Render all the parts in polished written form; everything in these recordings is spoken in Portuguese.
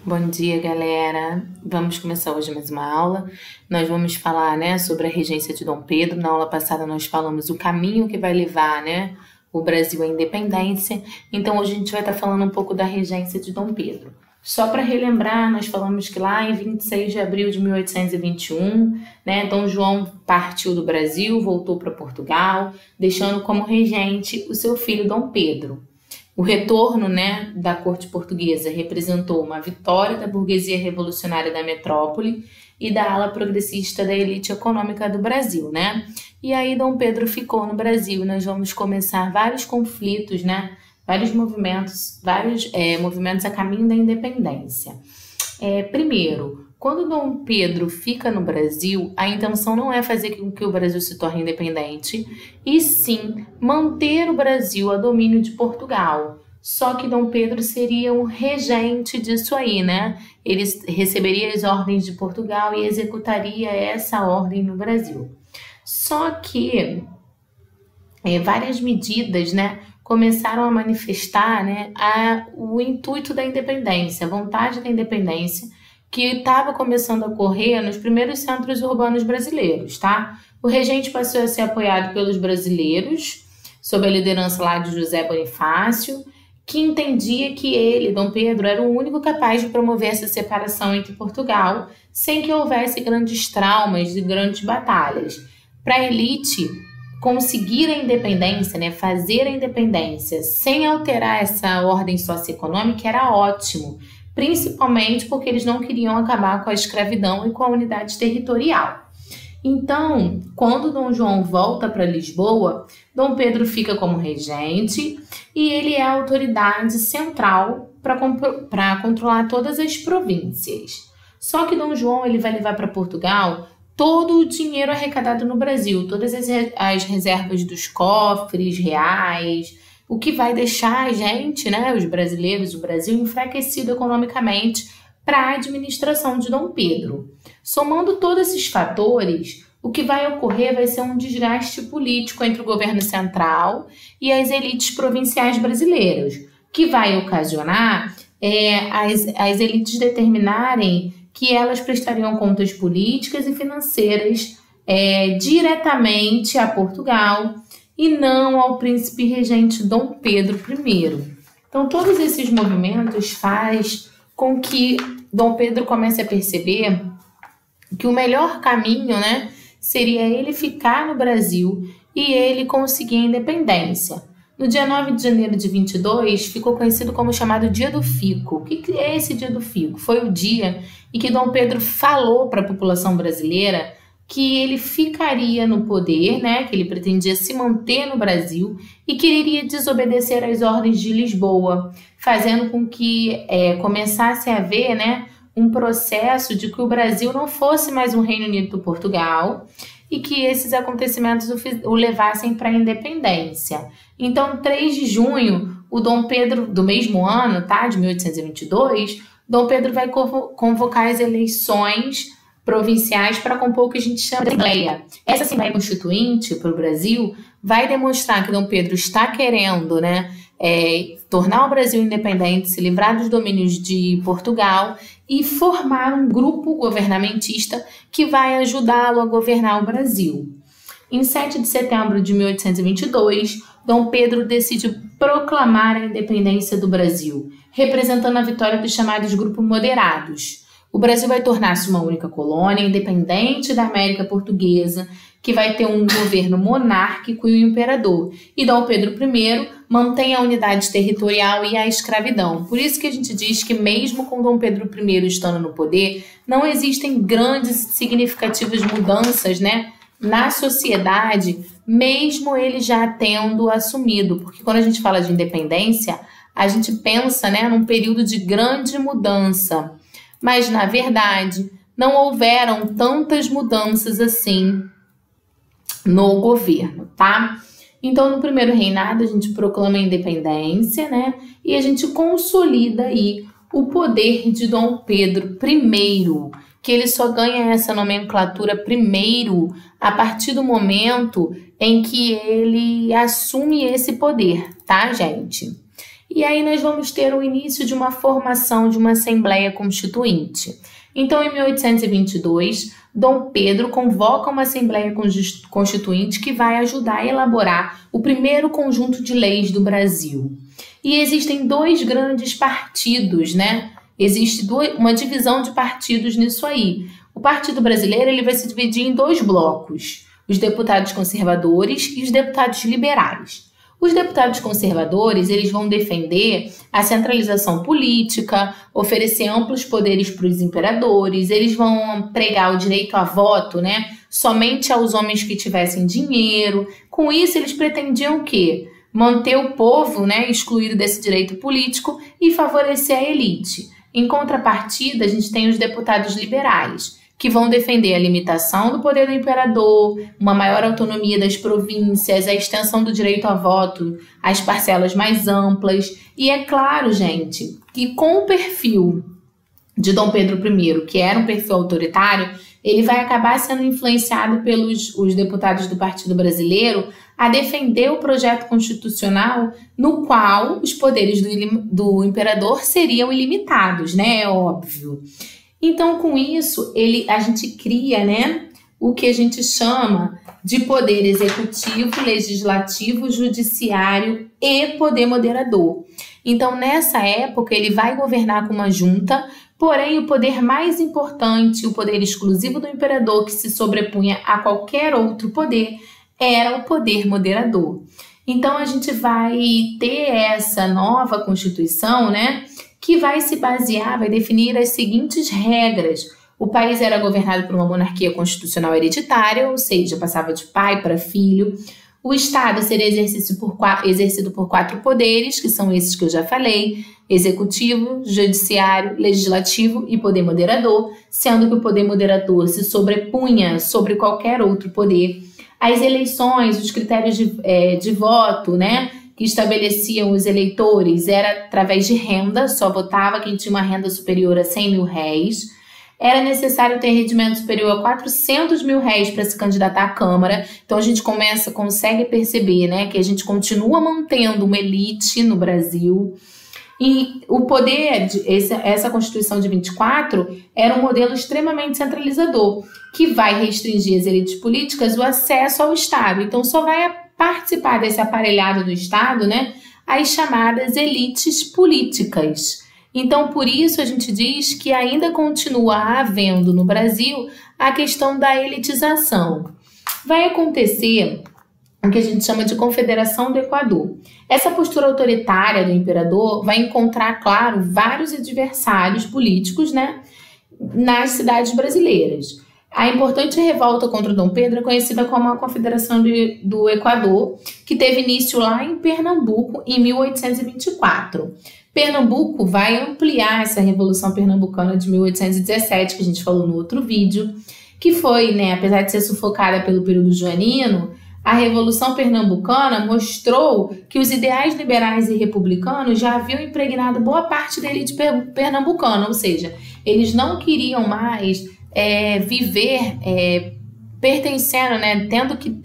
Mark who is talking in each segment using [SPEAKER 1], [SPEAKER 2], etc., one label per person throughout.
[SPEAKER 1] Bom dia, galera. Vamos começar hoje mais uma aula. Nós vamos falar, sobre a regência de Dom Pedro. Na aula passada nós falamos o caminho que vai levar, o Brasil à independência. Então hoje a gente vai estar falando um pouco da regência de Dom Pedro. Só para relembrar, nós falamos que lá em 26 de abril de 1821, Dom João partiu do Brasil, voltou para Portugal, deixando como regente o seu filho Dom Pedro. O retorno, da corte portuguesa representou uma vitória da burguesia revolucionária da metrópole e da ala progressista da elite econômica do Brasil, E aí Dom Pedro ficou no Brasil. Nós vamos começar vários conflitos, vários movimentos a caminho da independência. Primeiro, quando Dom Pedro fica no Brasil, a intenção não é fazer com que o Brasil se torne independente, e sim manter o Brasil a domínio de Portugal. Só que Dom Pedro seria um regente disso aí, Ele receberia as ordens de Portugal e executaria essa ordem no Brasil. Só que várias medidas, começaram a manifestar o intuito da independência, a vontade da independência, que estava começando a ocorrer nos primeiros centros urbanos brasileiros, O regente passou a ser apoiado pelos brasileiros, sob a liderança lá de José Bonifácio, que entendia que ele, Dom Pedro, era o único capaz de promover essa separação entre Portugal, sem que houvesse grandes traumas e grandes batalhas. Para a elite, conseguir a independência, fazer a independência sem alterar essa ordem socioeconômica era ótimo, principalmente porque eles não queriam acabar com a escravidão e com a unidade territorial. Então, quando Dom João volta para Lisboa, Dom Pedro fica como regente e ele é a autoridade central para controlar todas as províncias. Só que Dom João ele vai levar para Portugal todo o dinheiro arrecadado no Brasil, todas as reservas dos cofres reais, o que vai deixar a gente, os brasileiros, o Brasil, enfraquecido economicamente para a administração de Dom Pedro. Somando todos esses fatores, o que vai ocorrer vai ser um desgaste político entre o governo central e as elites provinciais brasileiras, que vai ocasionar as elites determinarem que elas prestariam contas políticas e financeiras diretamente a Portugal e não ao príncipe regente Dom Pedro I. Então, todos esses movimentos faz com que Dom Pedro comece a perceber que o melhor caminho, seria ele ficar no Brasil e ele conseguir a independência. No dia 9 de janeiro de 22, ficou conhecido como chamado Dia do Fico. O que é esse Dia do Fico? Foi o dia em que Dom Pedro falou para a população brasileira que ele ficaria no poder, que ele pretendia se manter no Brasil e que iria desobedecer às ordens de Lisboa, fazendo com que começasse a haver um processo de que o Brasil não fosse mais um Reino Unido do Portugal e que esses acontecimentos o levassem para a independência. Então, 3 de junho, o Dom Pedro, do mesmo ano, de 1822, Dom Pedro vai convocar as eleições provinciais para compor o que a gente chama de Assembleia. Essa Assembleia Constituinte para o Brasil vai demonstrar que Dom Pedro está querendo tornar o Brasil independente, se livrar dos domínios de Portugal e formar um grupo governamentista que vai ajudá-lo a governar o Brasil. Em 7 de setembro de 1822, Dom Pedro decide proclamar a independência do Brasil, representando a vitória dos chamados grupos moderados. O Brasil vai tornar-se uma única colônia, independente da América Portuguesa, que vai ter um governo monárquico e um imperador. E Dom Pedro I mantém a unidade territorial e a escravidão. Por isso que a gente diz que mesmo com Dom Pedro I estando no poder, não existem grandes e significativas mudanças, na sociedade, mesmo ele já tendo assumido. Porque quando a gente fala de independência, a gente pensa, num período de grande mudança. Mas, na verdade, não houveram tantas mudanças assim no governo, Então, no primeiro reinado, a gente proclama a independência, E a gente consolida aí o poder de Dom Pedro I, que ele só ganha essa nomenclatura primeiro a partir do momento em que ele assume esse poder, gente? E aí nós vamos ter o início de uma formação de uma Assembleia Constituinte. Então, em 1822, Dom Pedro convoca uma Assembleia Constituinte que vai ajudar a elaborar o primeiro conjunto de leis do Brasil. E existem dois grandes partidos, né? Existe uma divisão de partidos nisso aí. O Partido Brasileiro ele vai se dividir em dois blocos, os deputados conservadores e os deputados liberais. Os deputados conservadores eles vão defender a centralização política, oferecer amplos poderes para os imperadores, eles vão pregar o direito a voto, né, somente aos homens que tivessem dinheiro. Com isso, eles pretendiam o quê? Manter o povo, né, excluído desse direito político e favorecer a elite. Em contrapartida, a gente tem os deputados liberais, que vão defender a limitação do poder do imperador, uma maior autonomia das províncias, a extensão do direito a voto às parcelas mais amplas. E é claro, gente, que com o perfil de Dom Pedro I, que era um perfil autoritário, ele vai acabar sendo influenciado pelos os deputados do Partido Brasileiro a defender o projeto constitucional no qual os poderes do imperador seriam ilimitados, né? É óbvio. Então, com isso, a gente cria, né, o que a gente chama de poder executivo, legislativo, judiciário e poder moderador. Então, nessa época, ele vai governar com uma junta, porém, o poder mais importante, o poder exclusivo do imperador, que se sobrepunha a qualquer outro poder, era o poder moderador. Então, a gente vai ter essa nova Constituição, né, que vai se basear, vai definir as seguintes regras. O país era governado por uma monarquia constitucional hereditária, ou seja, passava de pai para filho. O Estado seria exercido por 4 poderes, que são esses que eu já falei: executivo, judiciário, legislativo e poder moderador, sendo que o poder moderador se sobrepunha sobre qualquer outro poder. As eleições, os critérios de voto, né, que estabeleciam os eleitores, era através de renda, só votava quem tinha uma renda superior a 100 mil réis. Era necessário ter rendimento superior a 400 mil réis para se candidatar à Câmara. Então a gente consegue perceber, né, que a gente continua mantendo uma elite no Brasil. E o poder, essa Constituição de 24, era um modelo extremamente centralizador, que vai restringir às elites políticas o acesso ao Estado. Então só vai participar desse aparelhado do Estado, né, as chamadas elites políticas. Então, por isso a gente diz que ainda continua havendo no Brasil a questão da elitização. Vai acontecer o que a gente chama de Confederação do Equador. Essa postura autoritária do imperador vai encontrar, claro, vários adversários políticos, né, nas cidades brasileiras. A importante revolta contra Dom Pedro é conhecida como a Confederação do Equador, que teve início lá em Pernambuco em 1824. Pernambuco vai ampliar essa Revolução Pernambucana de 1817, que a gente falou no outro vídeo, que foi, né, apesar de ser sufocada pelo período joanino, a Revolução Pernambucana mostrou que os ideais liberais e republicanos já haviam impregnado boa parte da elite pernambucana, ou seja, eles não queriam mais viver pertencendo, né, tendo que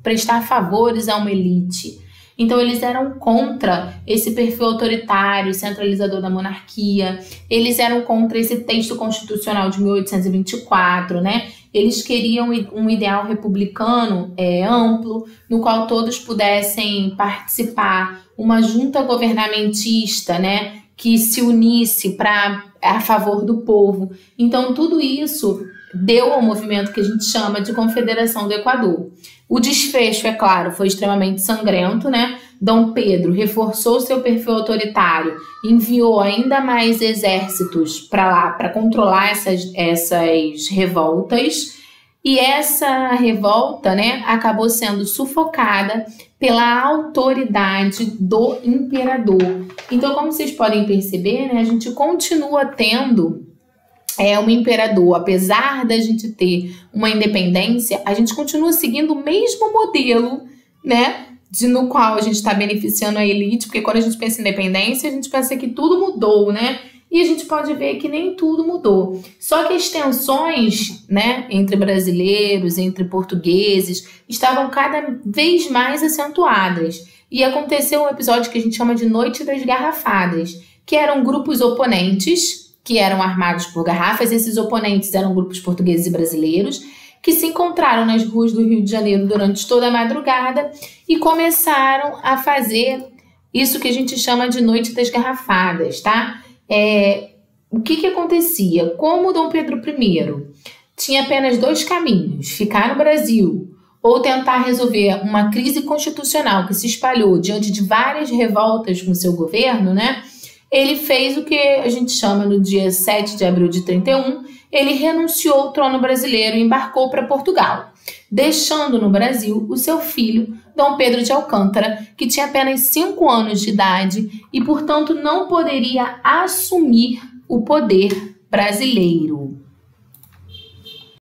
[SPEAKER 1] prestar favores a uma elite. Então eles eram contra esse perfil autoritário, centralizador da monarquia, eles eram contra esse texto constitucional de 1824, né? Eles queriam um ideal republicano amplo, no qual todos pudessem participar, uma junta governamentista, né, que se unisse a favor do povo. Então tudo isso deu ao movimento que a gente chama de Confederação do Equador. O desfecho, é claro, foi extremamente sangrento, né? Dom Pedro reforçou seu perfil autoritário, enviou ainda mais exércitos para lá para controlar essas revoltas, e essa revolta, né, acabou sendo sufocada pela autoridade do imperador. Então, como vocês podem perceber, né, a gente continua tendo um imperador. Apesar da gente ter uma independência, a gente continua seguindo o mesmo modelo, né, no qual a gente está beneficiando a elite, porque quando a gente pensa em independência, a gente pensa que tudo mudou, né? E a gente pode ver que nem tudo mudou. Só que as tensões, né, entre brasileiros, entre portugueses, estavam cada vez mais acentuadas. e aconteceu um episódio que a gente chama de Noite das Garrafadas, que eram grupos oponentes, que eram armados por garrafas. Esses oponentes eram grupos portugueses e brasileiros, que se encontraram nas ruas do Rio de Janeiro durante toda a madrugada e começaram a fazer isso que a gente chama de Noite das Garrafadas, tá? O que acontecia? Como Dom Pedro I tinha apenas 2 caminhos, ficar no Brasil ou tentar resolver uma crise constitucional que se espalhou diante de várias revoltas no seu governo, né? Ele fez o que a gente chama no dia 7 de abril de 31, ele renunciou ao trono brasileiro e embarcou para Portugal, deixando no Brasil o seu filho, Dom Pedro de Alcântara, que tinha apenas 5 anos de idade e, portanto, não poderia assumir o poder brasileiro.